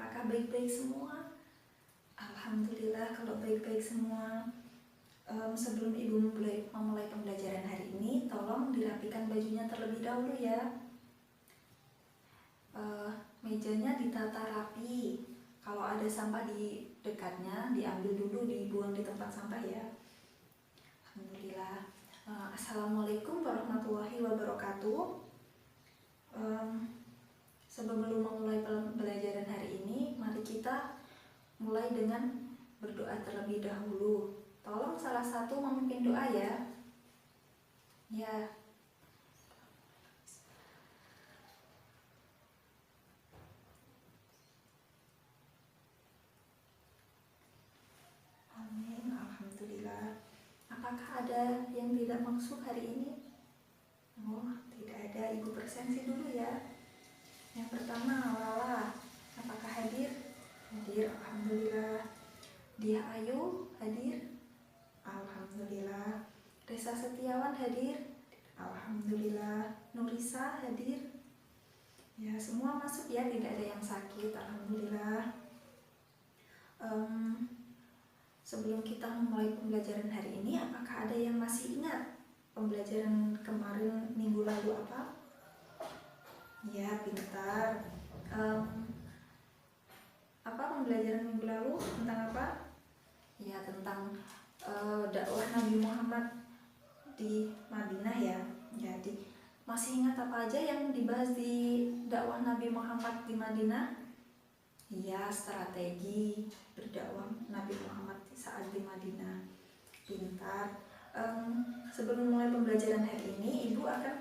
Apakah baik-baik semua? Alhamdulillah kalau baik-baik semua. Sebelum Ibu memulai pembelajaran hari ini, tolong dirapikan bajunya terlebih dahulu ya. Mejanya ditata rapi. Kalau ada sampah di dekatnya, diambil dulu, dibuang di tempat sampah ya. Alhamdulillah. Assalamualaikum warahmatullahi wabarakatuh. Sebelum memulai pembelajaran hari ini, mari kita mulai dengan berdoa terlebih dahulu. Tolong salah satu memimpin doa ya. Ya. Amin. Alhamdulillah. Apakah ada yang tidak masuk hari ini? Oh, tidak ada. Ibu presensi dulu ya. Yang pertama, Lala. Apakah hadir? Hadir. Alhamdulillah. Dia Ayu hadir? Alhamdulillah. Resa Setiawan hadir? Alhamdulillah. Nurisa hadir? Ya, semua masuk ya, tidak ada yang sakit. Alhamdulillah. Sebelum kita memulai pembelajaran hari ini, apakah ada yang masih ingat pembelajaran kemarin minggu lalu apa? Ya, pintar. Apa pembelajaran minggu lalu tentang apa? Ya, tentang dakwah Nabi Muhammad di Madinah ya. Jadi masih ingat apa aja yang dibahas di dakwah Nabi Muhammad di Madinah? Ya, strategi berdakwah Nabi Muhammad saat di Madinah. Pintar. Sebelum mulai pembelajaran hari ini, Ibu akan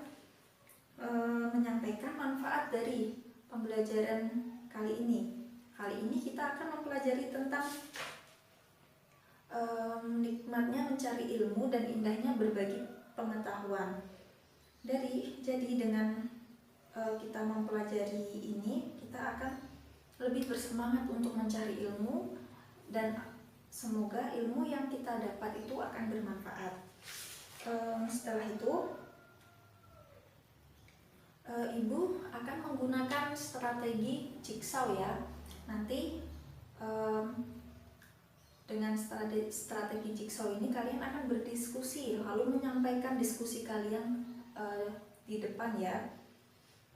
menyampaikan manfaat dari pembelajaran kali ini. Kali ini kita akan mempelajari tentang nikmatnya mencari ilmu dan indahnya berbagi pengetahuan. Jadi dengan kita mempelajari ini, kita akan lebih bersemangat untuk mencari ilmu dan semoga ilmu yang kita dapat itu akan bermanfaat. Setelah itu, Ibu akan menggunakan strategi jigsaw ya. Nanti dengan strategi jigsaw ini kalian akan berdiskusi lalu menyampaikan diskusi kalian di depan ya.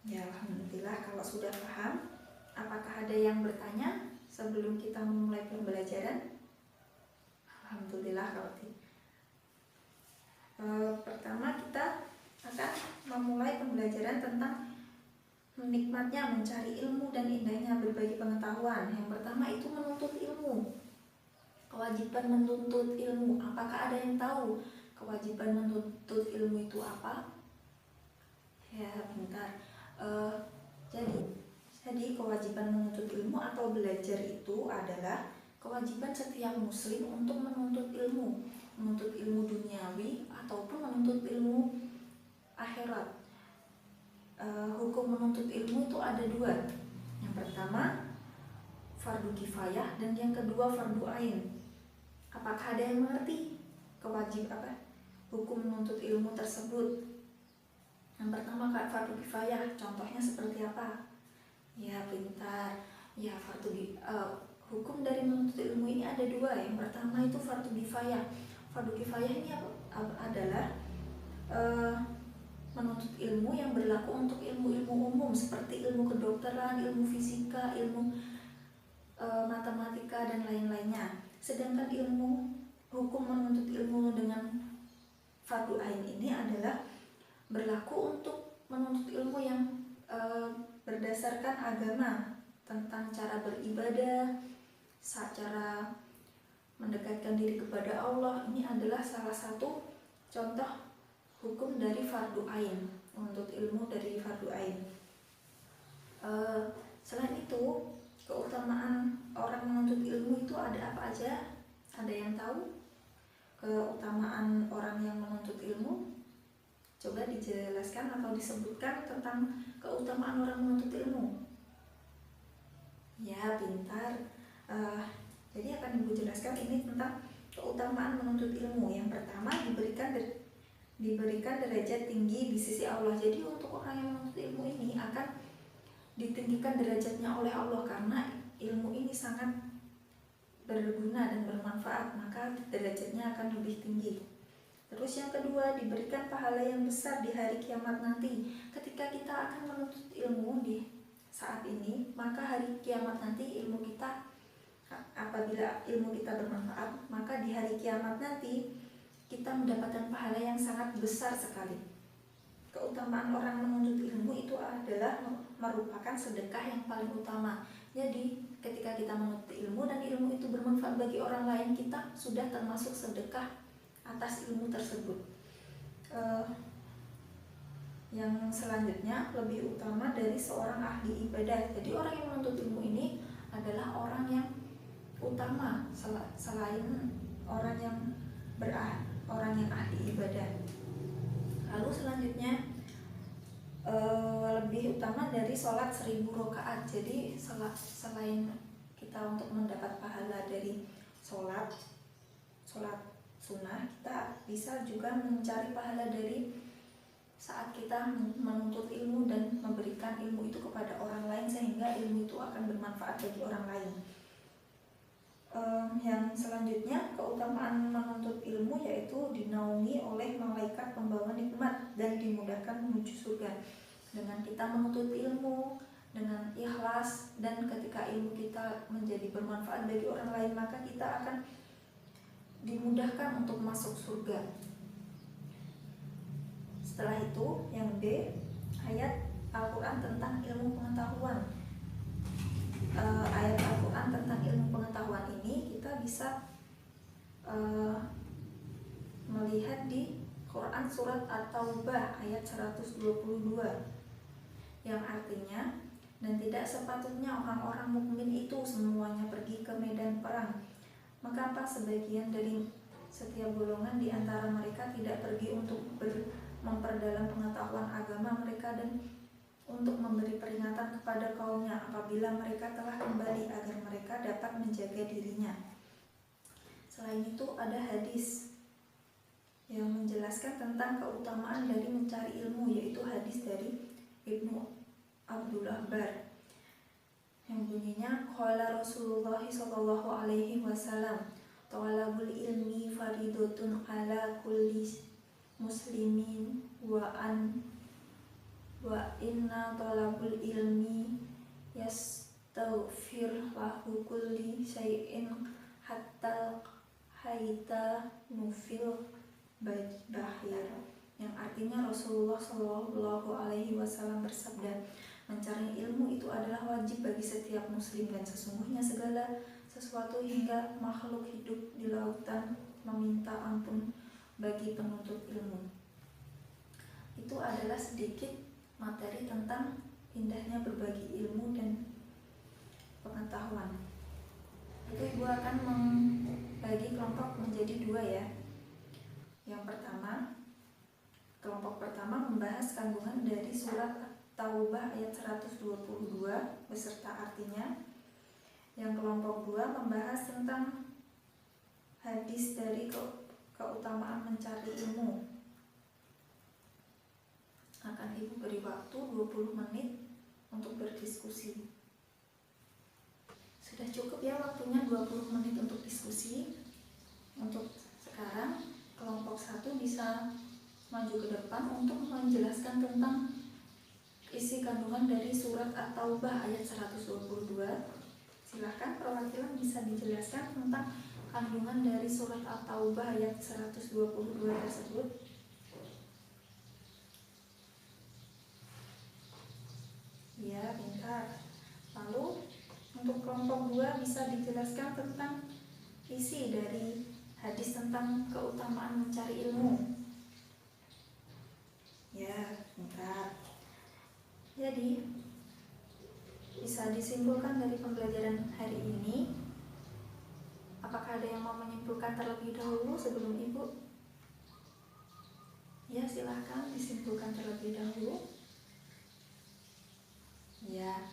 Ya, alhamdulillah kalau sudah paham. Apakah ada yang bertanya sebelum kita memulai pembelajaran? Alhamdulillah kalau tidak. Pertama kita akan memulai pembelajaran tentang nikmatnya mencari ilmu dan indahnya berbagi pengetahuan. Yang pertama itu menuntut ilmu. Kewajiban menuntut ilmu. Apakah ada yang tahu kewajiban menuntut ilmu itu apa? Ya, bentar. Jadi kewajiban menuntut ilmu atau belajar itu adalah kewajiban setiap muslim untuk menuntut ilmu duniawi ataupun menuntut ilmu akhirat. Hukum menuntut ilmu itu ada dua. Yang pertama fardu kifayah dan yang kedua fardu ain. Apakah ada yang mengerti hukum menuntut ilmu tersebut? Yang pertama fardu kifayah, contohnya seperti apa? Ya, pintar. Ya, hukum dari menuntut ilmu ini ada dua. Yang pertama itu fardu kifayah. Fardu kifayah ini adalah menuntut ilmu yang berlaku untuk ilmu-ilmu umum seperti ilmu kedokteran, ilmu fisika, ilmu matematika dan lain-lainnya. Sedangkan hukum menuntut ilmu dengan fardu ain ini adalah berlaku untuk menuntut ilmu yang berdasarkan agama, tentang cara beribadah, cara mendekatkan diri kepada Allah. Ini adalah salah satu contoh hukum dari fardu ain, menuntut ilmu dari fardu ain. Selain itu, keutamaan orang menuntut ilmu itu ada apa aja? Ada yang tahu keutamaan orang yang menuntut ilmu? Coba dijelaskan atau disebutkan tentang keutamaan orang menuntut ilmu. Ya, pintar. Jadi akan Ibu jelaskan ini tentang keutamaan menuntut ilmu. Yang pertama, diberikan derajat tinggi di sisi Allah. Jadi untuk orang yang menuntut ilmu ini akan ditinggikan derajatnya oleh Allah karena ilmu ini sangat berguna dan bermanfaat, maka derajatnya akan lebih tinggi. Terus yang kedua, diberikan pahala yang besar di hari kiamat nanti. Ketika kita akan menuntut ilmu di saat ini, maka hari kiamat nanti ilmu kita, apabila ilmu kita bermanfaat, maka di hari kiamat nanti kita mendapatkan pahala yang sangat besar sekali. Keutamaan orang menuntut ilmu itu adalah merupakan sedekah yang paling utama. Jadi ketika kita menuntut ilmu dan ilmu itu bermanfaat bagi orang lain, kita sudah termasuk sedekah atas ilmu tersebut. Yang selanjutnya lebih utama dari seorang ahli ibadah. Jadi orang yang menuntut ilmu ini adalah orang yang utama selain orang yang ahli ibadah. Lalu selanjutnya lebih utama dari sholat 1000 rakaat. Jadi selain kita untuk mendapat pahala dari sholat sunnah, kita bisa juga mencari pahala dari saat kita menuntut ilmu dan memberikan ilmu itu kepada orang lain, sehingga ilmu itu akan bermanfaat bagi orang lain. Yang selanjutnya, keutamaan menuntut ilmu yaitu dinaungi oleh malaikat pembawa nikmat dan dimudahkan menuju surga. Dengan kita menuntut ilmu dengan ikhlas dan ketika ilmu kita menjadi bermanfaat bagi orang lain, maka kita akan dimudahkan untuk masuk surga. Setelah itu, yang B, ayat Al-Quran tentang ilmu pengetahuan. Ayat Al-Quran tentang ilmu pengetahuan ini kita bisa melihat di Quran surat At-Taubah ayat 122, yang artinya, dan tidak sepatutnya orang-orang mukmin itu semuanya pergi ke medan perang, maka sebagian dari setiap golongan di antara mereka tidak pergi untuk memperdalam pengetahuan agama mereka dan untuk memberi peringatan kepada kaumnya apabila mereka telah kembali agar mereka dapat menjaga dirinya. Selain itu ada hadis yang menjelaskan tentang keutamaan dari mencari ilmu, yaitu hadis dari Ibnu Abdullah Bar yang bunyinya, qala Rasulullah sallallahu alaihi wasallam, talabul ilmi faridatun ala kulli muslimin wa inna talabul ilmi yastaghfir lahu kulli syai'in hatta haita nufil bahir, yang artinya Rasulullah Shallallahu Alaihi Wasallam bersabda, mencari ilmu itu adalah wajib bagi setiap muslim dan sesungguhnya segala sesuatu hingga makhluk hidup di lautan meminta ampun bagi penuntut ilmu. Itu adalah sedikit materi tentang indahnya berbagi ilmu dan pengetahuan. Itu Ibu akan membagi kelompok menjadi dua ya. Yang pertama, kelompok pertama membahas kandungan dari surat Taubah ayat 122 beserta artinya. Yang kelompok dua membahas tentang hadis dari keutamaan mencari ilmu. Akan Ibu beri waktu 20 menit untuk berdiskusi. Sudah cukup ya waktunya 20 menit untuk diskusi. Untuk sekarang kelompok 1 bisa maju ke depan untuk menjelaskan tentang isi kandungan dari surat At-Taubah ayat 122. Silahkan perwakilan bisa dijelaskan tentang kandungan dari surat At-Taubah ayat 122 tersebut. Ya, pintar. Lalu untuk kelompok 2 bisa dijelaskan tentang isi dari hadis tentang keutamaan mencari ilmu. Ya, pintar. Jadi bisa disimpulkan dari pembelajaran hari ini. Apakah ada yang mau menyimpulkan terlebih dahulu sebelum Ibu? Ya, silahkan disimpulkan terlebih dahulu. Ya,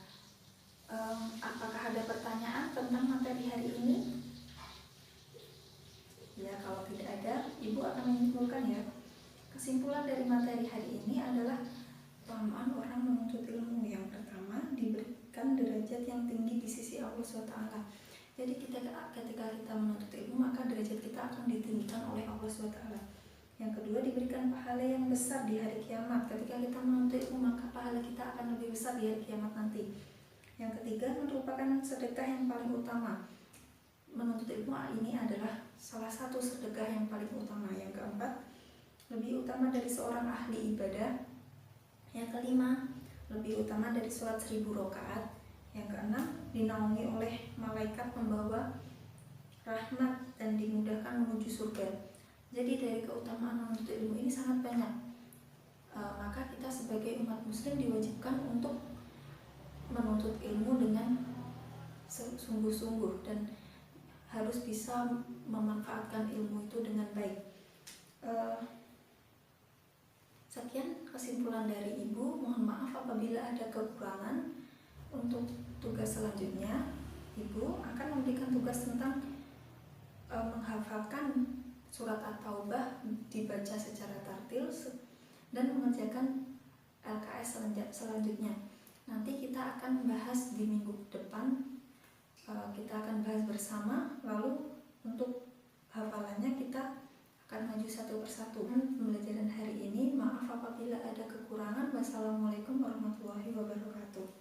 apakah ada pertanyaan tentang materi hari ini? Ya, kalau tidak ada, Ibu akan menyimpulkan ya. Kesimpulan dari materi hari ini adalah keutamaan orang menuntut ilmu. Yang pertama, diberikan mendapatkan derajat yang tinggi di sisi Allah SWT. Jadi ketika kita menuntut ilmu, maka derajat kita akan ditinggikan oleh Allah SWT. Yang kedua, diberikan pahala yang besar di hari kiamat. Ketika kita menuntut ilmu, maka pahala kita akan lebih besar di hari kiamat nanti. Yang ketiga, merupakan sedekah yang paling utama. Menuntut ilmu ini adalah salah satu sedekah yang paling utama. Yang keempat, lebih utama dari seorang ahli ibadah. Yang kelima, lebih utama dari sholat 1000 rakaat. Yang keenam, dinaungi oleh malaikat membawa rahmat dan dimudahkan menuju surga. Jadi dari keutamaan menuntut ilmu ini sangat banyak. Maka kita sebagai umat muslim diwajibkan untuk menuntut ilmu dengan sungguh-sungguh dan harus bisa memanfaatkan ilmu itu dengan baik. Sekian kesimpulan dari Ibu. Mohon maaf apabila ada kekurangan. Untuk tugas selanjutnya, Ibu akan memberikan tugas tentang menghafalkan surat At-Taubah dibaca secara tartil dan mengerjakan LKS selanjutnya. Nanti kita akan bahas di minggu depan, kita akan bahas bersama. Lalu untuk hafalannya kita akan maju satu persatu. Pembelajaran hari ini, maaf apabila ada kekurangan. Wassalamualaikum warahmatullahi wabarakatuh.